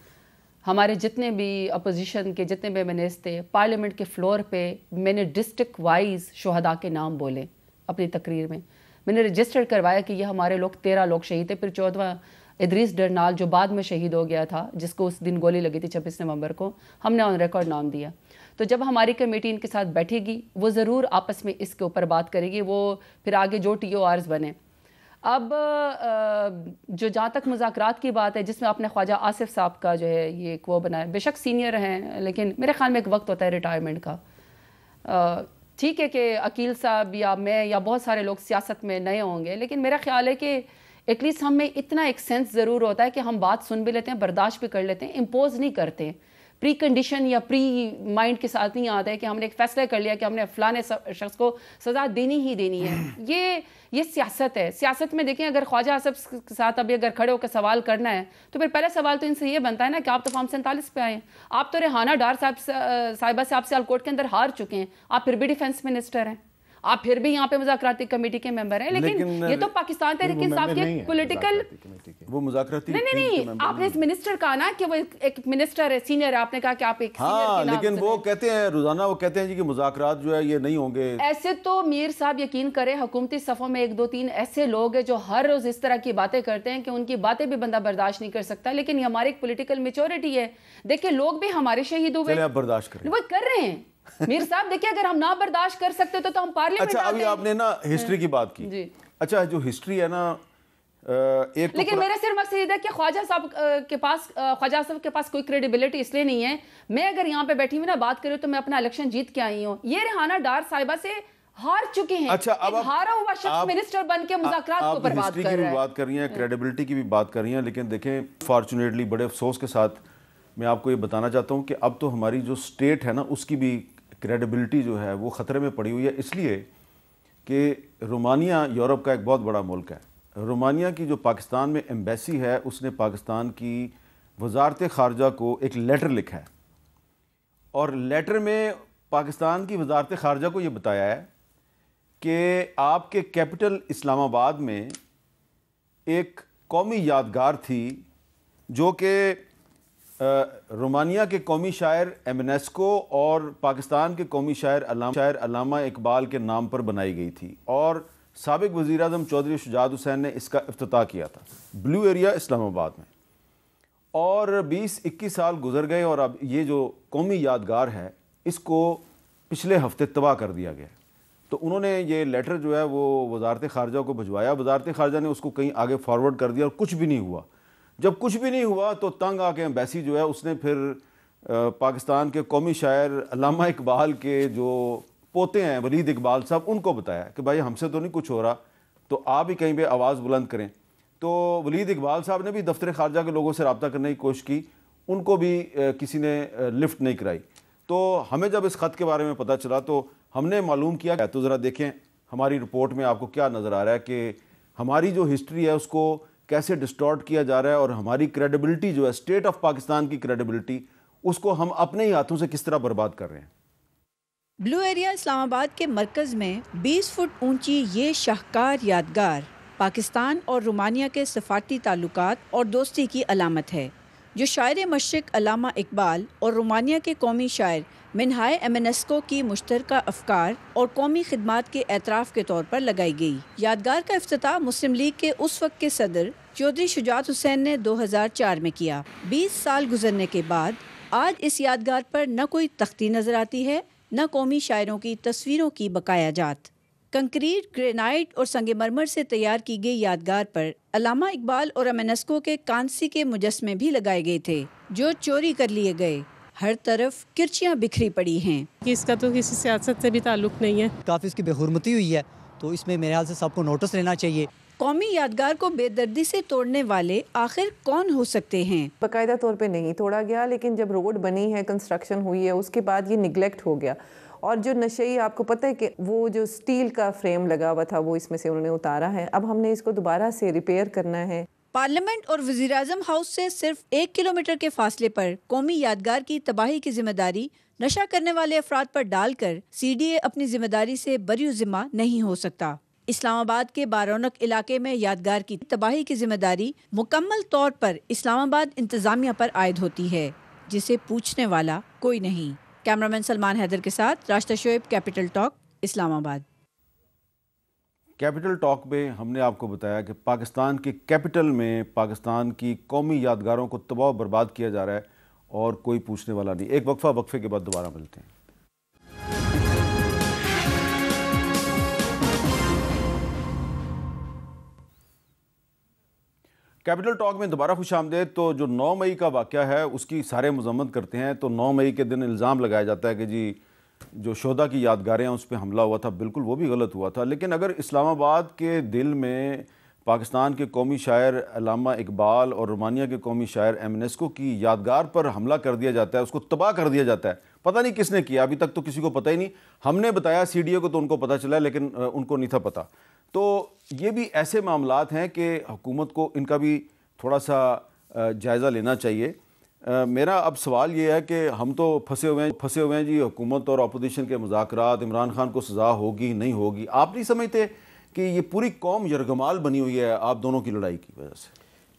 ہمارے جتنے بھی اپوزیشن کے جتنے بھی MNAs تھے پارلیمنٹ کے فلور پہ میں نے ڈسٹرکٹ وائز شہداء کے نام بولے اپنی تقریر میں نے رجسٹر کروایا کہ یہ ہمارے لوگ 13 لوگ شہید تھے. پھر 14واں ادریس ڈرنال جو بعد میں شہید ہو گیا تھا جس کو اس دن گولی لگی تھی 26 نومبر کو, ہم نے آن ریکارڈ نام دیا. تو جب ہماری کمیٹی ان کے ساتھ بیٹھے گی وہ ضرور آپس میں اس کے اوپر بات کرے گی, وہ پھر آگے جو TORs بنے. اب جو جہاں تک مذاکرات کی بات ہے جس میں آپ نے خواجہ آصف صاحب کا جو ہے یہ ایک وہ بنایا, بے شک سینئر ہیں لیکن میرے خیال میں ایک وقت ہوتا ہے ریٹائرمنٹ کا. ٹھیک ہے کہ عقیل صاحب یا میں یا بہت سارے لوگ سیاست میں نئے ہوں گے, لیکن میرا خیال ہے کہ ایٹ لیسٹ ہم میں اتنا ایک سینس ضرور ہوتا ہے کہ ہم بات سن بھی لیتے ہیں, برداشت بھی کر لیتے ہیں, امپوز نہیں کرتے, پری کنڈیشن یا پری مائنڈ کے ساتھ نہیں آتا ہے کہ ہم نے ایک فیصلہ کر لیا کہ ہم نے فلانے شخص کو سزا دینی ہی دینی ہے. یہ سیاست ہے. سیاست میں دیکھیں اگر خواجہ آصف کے ساتھ ابھی اگر کھڑے ہو کے سوال کرنا ہے تو پھر پہلا سوال تو ان سے یہ بنتا ہے نا کہ آپ تو فارم 47 پہ آئے ہیں, آپ تو ریحانہ ڈار صاحبہ سے آپ سیالکوٹ کے اندر ہار چکے ہیں, آپ پھر بھی ڈیفنس منسٹر ہیں, آپ پھر بھی یہاں پہ مذاکراتی کمیٹی کے ممبر ہیں, لیکن یہ تو پاکستان تحریک انصاف کے پولیٹیکل وہ مذاکراتی نہیں آپ نے منسٹر کہا نا کہ وہ ایک منسٹر ہے سینئر ہے, آپ نے کہا کہ آپ ایک ہاں, لیکن وہ کہتے ہیں روزانہ وہ کہتے ہیں جی کہ مذاکرات جو ہے یہ نہیں ہوں گے. ایسے تو میر صاحب یقین کرے حکومتی صفوں میں 1 2 3 ایسے لوگ ہیں جو ہر روز اس طرح کی باتیں کرتے ہیں کہ ان کی باتیں بھی بندہ برداشت نہیں کر سکتا, لیکن یہ ہماری ایک پولیٹیکل میچورٹی ہے. دیکھیں لوگ بھی ہمارے شہید ہوئے, چلیں آپ برداشت کریں, وہ کر رہے ہیں. میر صاحب دیکھیں اگر ہم نہ برداشت کر سکتے تو ہم پارلیمنٹ. اچھا ابھی آپ نے نا ہسٹری کی بات کی. اچھا جو ہسٹری ہے نا ایک, لیکن میرا صرف مقصد یہ ہے کہ خواجہ صاحب کے پاس خواجہ صاحب کے پاس کوئی کریڈیبلٹی اس لیے نہیں ہے. میں اگر یہاں پہ بیٹھی ہوئی نا بات کروں تو میں اپنا الیکشن جیت کے آئی ہوں, یہ ریحانہ ڈار صاحبہ سے ہار چکے ہیں. اچھا اب ہارا ہوا شخص منسٹر بن کے مذاکرات کو برباد کر رہا ہے. بات کر رہی ہیں, کریڈیبلٹی کی بھی بات کر رہی ہیں, لیکن دیکھیں فارچونیٹلی بڑے افسوس کے ساتھ میں آپ کو یہ بتانا چاہتا ہوں کہ اب تو ہماری جو اسٹیٹ ہے نا اس کی بھی کریڈیبلٹی جو ہے وہ خطرے میں پڑی ہوئی ہے, اس لیے کہ رومانیہ یورپ کا ایک بہت بڑا ملک ہے. رومانیہ کی جو پاکستان میں ایمبیسی ہے اس نے پاکستان کی وزارت خارجہ کو ایک لیٹر لکھا ہے, اور لیٹر میں پاکستان کی وزارت خارجہ کو یہ بتایا ہے کہ آپ کے کیپٹل اسلام آباد میں ایک قومی یادگار تھی جو کہ رومانیہ کے قومی شاعر ایمنیسکو اور پاکستان کے قومی شاعر علامہ اقبال کے نام پر بنائی گئی تھی, اور سابق وزیر اعظم چودھری شجاعت حسین نے اس کا افتتاح کیا تھا بلو ایریا اسلام آباد میں. اور 20-21 سال گزر گئے اور اب یہ جو قومی یادگار ہے اس کو پچھلے ہفتے تباہ کر دیا گیا. تو انہوں نے یہ لیٹر جو ہے وہ وزارت خارجہ کو بھجوایا, وزارت خارجہ نے اس کو کہیں آگے فارورڈ کر دیا اور کچھ بھی نہیں ہوا. جب کچھ بھی نہیں ہوا تو تنگ آ کے ایمبیسی جو ہے اس نے پھر پاکستان کے قومی شاعر علامہ اقبال کے جو پوتے ہیں ولید اقبال صاحب ان کو بتایا کہ بھائی ہم سے تو نہیں کچھ ہو رہا, تو آپ بھی کہیں پہ آواز بلند کریں. تو ولید اقبال صاحب نے بھی دفتر خارجہ کے لوگوں سے رابطہ کرنے کی کوشش کی, ان کو بھی کسی نے لفٹ نہیں کرائی. تو ہمیں جب اس خط کے بارے میں پتہ چلا تو ہم نے معلوم کیا, تو ذرا دیکھیں ہماری رپورٹ میں آپ کو کیا نظر آ رہا ہے کہ ہماری جو ہسٹری ہے اس کو کیسے ڈسٹارٹ کیا جا رہا ہے, اور ہماری کریڈیبلٹی جو ہے اسٹیٹ آف پاکستان کی کریڈیبلٹی اس کو ہم اپنے ہی ہاتھوں سے کس طرح برباد کر رہے ہیں. بلو ایریا اسلام آباد کے مرکز میں 20 فٹ اونچی یہ شاہکار یادگار پاکستان اور رومانیہ کے سفارتی تعلقات اور دوستی کی علامت ہے, جو شاعر مشرق علامہ اقبال اور رومانیہ کے قومی شاعر منہائے ایمنیسکو کی مشترکہ افکار اور قومی خدمات کے اعتراف کے طور پر لگائی گئی. یادگار کا افتتاح مسلم لیگ کے اس وقت کے صدر چودھری شجاعت حسین نے 2004 میں کیا. 20 سال گزرنے کے بعد آج اس یادگار پر نہ کوئی تختی نظر آتی ہے, نہ قومی شاعروں کی تصویروں کی بقایا جات. کنکریٹ، گرینائٹ اور سنگ مرمر سے تیار کی گئی یادگار پر علامہ اقبال اور ایمنیسکو کے کانسی کے مجسمے بھی لگائے گئے تھے جو چوری کر لیے گئے. ہر طرف کرچیاں بکھری پڑی ہیں. اس کا تو کسی سیاست سے بھی تعلق نہیں ہے. کافی اس کی بے حرمتی ہوئی ہے, تو اس میں میرے خیال سے سب کو نوٹس لینا چاہیے. قومی یادگار کو بے دردی سے توڑنے والے آخر کون ہو سکتے ہیں؟ باقاعدہ طور پہ نہیں توڑا گیا, لیکن جب روڈ بنی ہے, کنسٹرکشن ہوئی ہے, اس کے بعد یہ نگلیکٹ ہو گیا. اور جو نشئی آپ کو پتہ ہے کہ وہ جو سٹیل کا فریم لگا ہوا تھا وہ اس میں سے انہوں نے اتارا ہے. اب ہم نے اس کو دوبارہ سے ریپیئر کرنا ہے. پارلیمنٹ اور وزیراعظم ہاؤس سے صرف 1 کلومیٹر کے فاصلے پر قومی یادگار کی تباہی کی ذمہ داری نشہ کرنے والے افراد پر ڈال کر CDA اپنی ذمہ داری سے بری ذمہ نہیں ہو سکتا. اسلام آباد کے بارونق علاقے میں یادگار کی تباہی کی ذمہ داری مکمل طور پر اسلام آباد انتظامیہ پر عائد ہوتی ہے. جسے پوچھنے والا کوئی نہیں۔ کیمرامین سلمان حیدر کے ساتھ راشدہ شعیب، کیپٹل ٹاک، اسلام آباد۔ کیپٹل ٹاک میں ہم نے آپ کو بتایا کہ پاکستان کے کیپٹل میں پاکستان کی قومی یادگاروں کو تباہ و برباد کیا جا رہا ہے اور کوئی پوچھنے والا نہیں۔ ایک وقفے کے بعد دوبارہ ملتے ہیں۔ کیپٹل ٹاک میں دوبارہ خوش آمدید۔ تو جو 9 مئی کا واقعہ ہے اس کی سارے مذمت کرتے ہیں۔ تو 9 مئی کے دن الزام لگایا جاتا ہے کہ جی جو شہداء کی یادگاریں ہیں اس پہ حملہ ہوا تھا، بالکل وہ بھی غلط ہوا تھا۔ لیکن اگر اسلام آباد کے دل میں پاکستان کے قومی شاعر علامہ اقبال اور رومانیہ کے قومی شاعر ایمنیسکو کی یادگار پر حملہ کر دیا جاتا ہے، اس کو تباہ کر دیا جاتا ہے، پتہ نہیں کس نے کیا، ابھی تک تو کسی کو پتہ ہی نہیں۔ ہم نے بتایا سی ڈی اے کو تو ان کو پتہ چلا، لیکن ان کو نہیں تھا پتہ۔ تو یہ بھی ایسے معاملات ہیں کہ حکومت کو ان کا بھی تھوڑا سا جائزہ لینا چاہیے۔ میرا اب سوال یہ ہے کہ ہم تو پھنسے ہوئے ہیں جی حکومت اور اپوزیشن کے مذاکرات، عمران خان کو سزا ہوگی نہیں ہوگی۔ آپ نہیں سمجھتے کہ یہ پوری قوم یرغمال بنی ہوئی ہے آپ دونوں کی لڑائی کی وجہ سے؟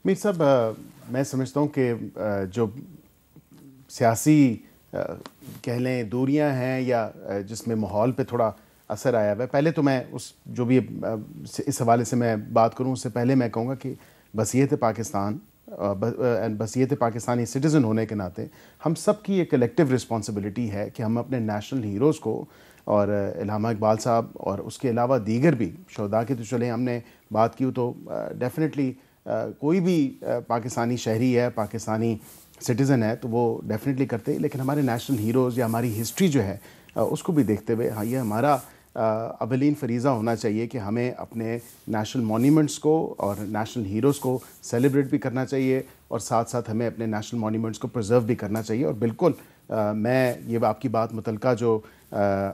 میر صاحب، میں سمجھتا ہوں کہ جو سیاسی کہہ لیں دوریاں ہیں یا جس میں ماحول پہ تھوڑا اثر آیا ہوا ہے، پہلے تو میں جو بھی اس حوالے سے میں بات کروں اس سے پہلے میں کہوں گا کہ بصیرت پاکستان، بصیرت پاکستانی سٹیزن ہونے کے ناطے ہم سب کی ایک کلیکٹیو رسپانسبلٹی ہے کہ ہم اپنے نیشنل ہیروز کو، اور علامہ اقبال صاحب اور اس کے علاوہ دیگر بھی شہداء کی تو چلیں ہم نے بات کی، تو ڈیفینیٹلی کوئی بھی پاکستانی شہری ہے، پاکستانی سٹیزن ہے تو وہ ڈیفینیٹلی کرتے، لیکن ہمارے نیشنل ہیروز یا ہماری ہسٹری جو ہے اس کو بھی دیکھتے ہوئے یہ ہمارا اولین فریضہ ہونا چاہیے کہ ہمیں اپنے نیشنل مونیومنٹس کو اور نیشنل ہیروز کو سیلیبریٹ بھی کرنا چاہیے، اور ساتھ ساتھ ہمیں اپنے نیشنل مونیومنٹس کو پرزرو بھی کرنا چاہیے۔ اور بالکل میں یہ آپ کی بات متعلقہ جو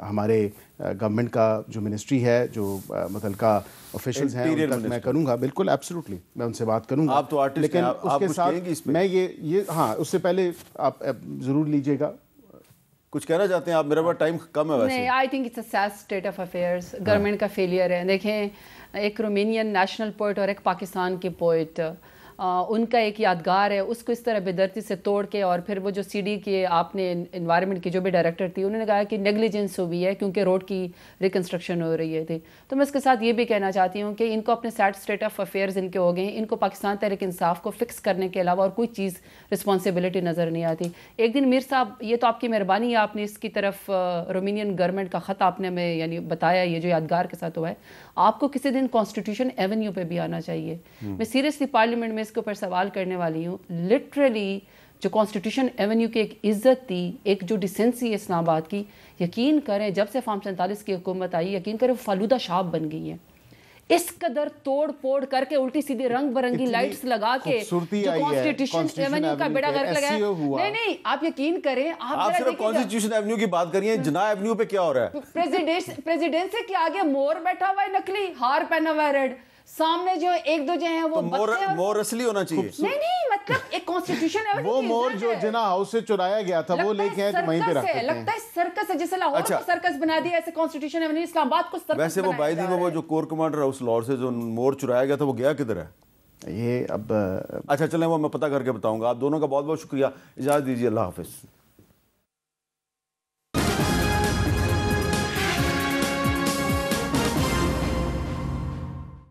ہمارے گورنمنٹ کا جو منسٹری ہے، جو متعلقہ آفیشلز ہیں ان تک میں کروں گا، بالکل ایبسلیوٹلی میں ان سے بات کروں گا۔ آپ تو آرٹسٹ ہیں، لیکن اس کے ساتھ میں یہ ہاں اس سے پہلے آپ ضرور لیجیے گا۔ کچھ کہنا چاہتے ہیں آپ؟ میرا بہت ٹائم کم ہے ویسے۔ نہیں، I think it's a sad state of affairs, government کا فیلئر ہے۔ دیکھیں، ایک رومینین نیشنل پوئٹ اور ایک پاکستان کے پوئٹ، ان کا ایک یادگار ہے، اس کو اس طرح بے دردی سے توڑ کے، اور پھر وہ جو سی ڈی کے آپ نے انوائرمنٹ کی جو بھی ڈائریکٹر تھی انہوں نے کہا کہ نیگلیجنس ہوئی ہے کیونکہ روڈ کی ریکنسٹرکشن ہو رہی ہے۔ تو میں اس کے ساتھ یہ بھی کہنا چاہتی ہوں کہ ان کو اپنے سیڈ اسٹیٹ آف افیئرز ان کے ہو گئے ہیں، ان کو پاکستان تحریک انصاف کو فکس کرنے کے علاوہ اور کوئی چیز رسپانسبلٹی نظر نہیں آتی۔ ایک دن میر صاحب، یہ تو آپ کی مہربانی ہے، آپ نے اس کی طرف رومینین گورنمنٹ کا خط آپ نے ہمیں یعنی بتایا، یہ جو یادگار کے ساتھ ہوا ہے، آپ کو کسی دن کانسٹیٹیوشن ایونیو پہ بھی آنا چاہیے۔ میں سیریسلی پارلیمنٹ میں اس کے اوپر سوال کرنے والی ہوں۔ لٹرلی جو کانسٹیٹیوشن ایونیو کی ایک عزت تھی، ایک جو ڈیسنسی ہے اسلام آباد کی، یقین کریں جب سے فارم 47 کی حکومت آئی، یقین کریں وہ فالودہ شاپ بن گئی ہے۔ اس قدر توڑ پھوڑ کر کے الٹی سیدھی رنگ برنگی لائٹس لگا کے جو کانسٹیٹیوشن ایونیو کا بیڑا غرق لگا ہے، نہیں آپ یقین کریں، آپ صرف کانسٹیٹیوشن ایونیو کی بات کریے، جناح ایونیو پہ کیا ہو رہا ہے؟ پریزیڈنسی کے آگے مور بیٹھا ہوا ہے، نکلی ہار پہنا ہوا ہے ریڈ، سامنے جو ایک دو جو ہیں وہ مور اصلی ہونا چاہیے۔ نہیں مطلب ایک کانسٹیٹیوشن ایونیو وہ مور جو جناح ہاؤس سے چرایا گیا تھا وہ لے کے آئے تو وہیں پہ رکھتے ہیں۔ لگتا ہے سرکس ہے، جیسے لاہور کو سرکس بنا دیا ایسے کانسٹیٹیوشن ایونیو اسلام آباد کو سرکس بنا دیا۔ ویسے وہ بائی وہ جو کور کمانڈر ہے اس لاہور سے جو مور چرایا گیا تھا وہ گیا کدھر ہے یہ اب اچھا چلیں وہ میں پتہ کر کے بتاؤں گا۔ آپ دونوں کا بہت بہت شکریہ، اجازت دیجیے، اللہ حافظ۔